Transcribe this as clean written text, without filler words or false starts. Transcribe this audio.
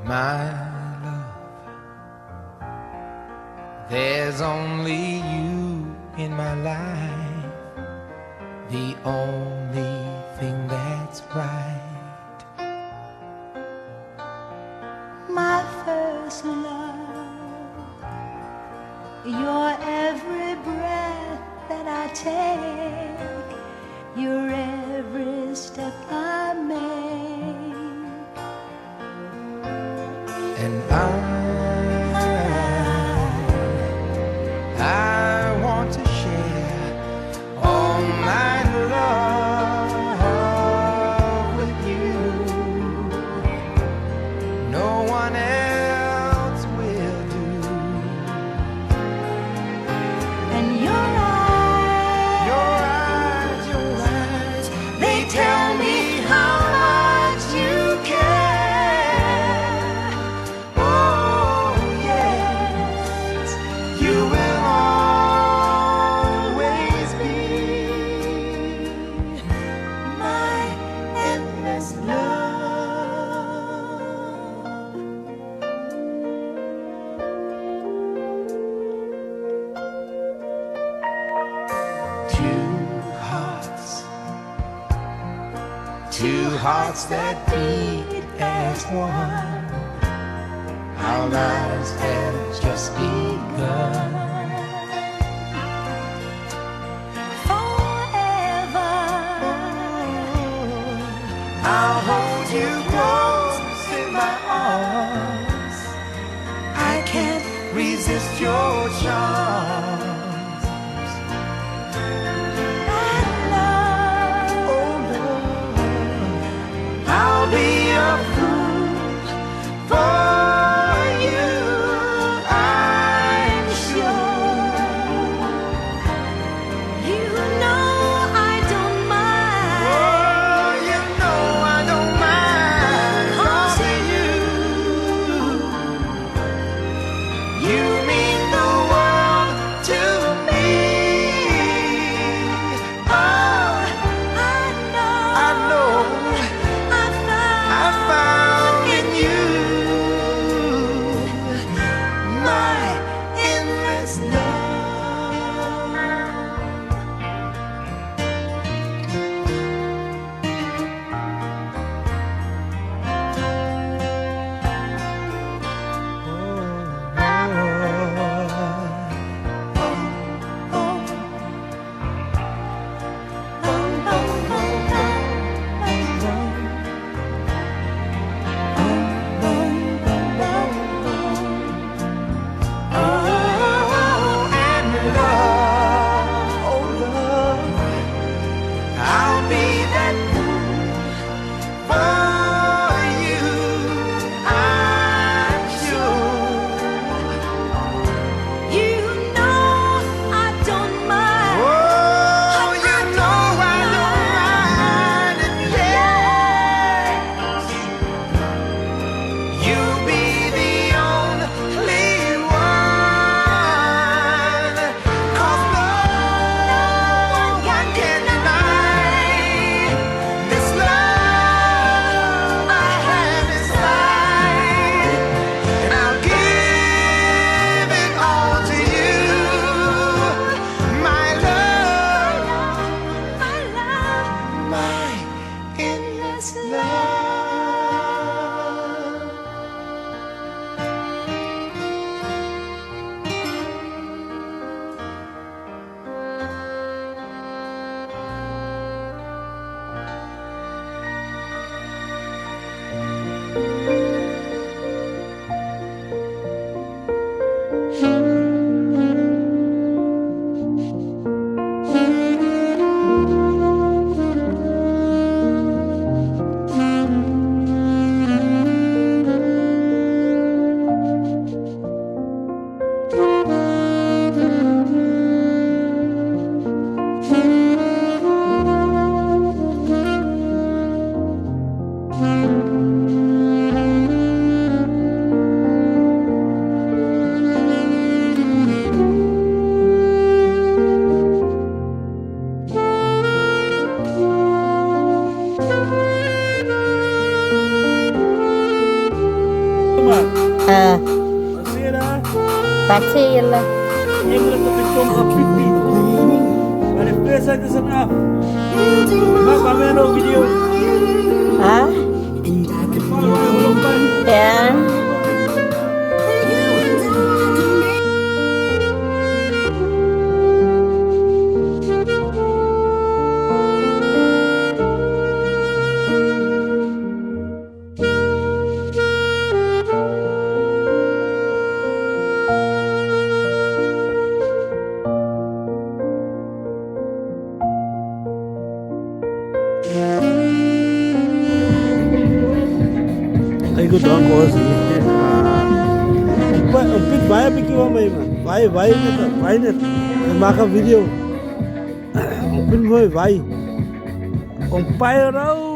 My love, there's only you in my life, the only thing that's right. My first love, your every breath that I take, your every step I make. And I want to share all my love with you. No one else will do. And your eyes, they tell me how much you care. Oh yes, you will always be my endless love. Two hearts that beat as one. Our lives have just begun. Forever, I'll hold you close in my arms. I can't resist your charms. and love, Oh Lord, I'll be a fool for you, I'm sure. you know I don't mind. Oh, you know I don't mind, 'cause you mean the world to me. Oh, I know, I know I I found in you my endless love. I'll be that fool for you, I'm sure. You know I don't mind. Oh, you know I don't mind, and yes, you'll be the only one, 'cause no one can deny this love I have inside, and I'll give it all to you, my love, I love my endless love. Zie je daar? Dat zie je. Eindelijk op de kom van Pipi. Maar de preset is een af. Maak maar weer een video. Hah? Ik val er ook bij. Ja. Ikut dong kos. Umpit bayar pikir apa ini? Bayar net. Makan video. Umpit boy bayar. Umpire rau.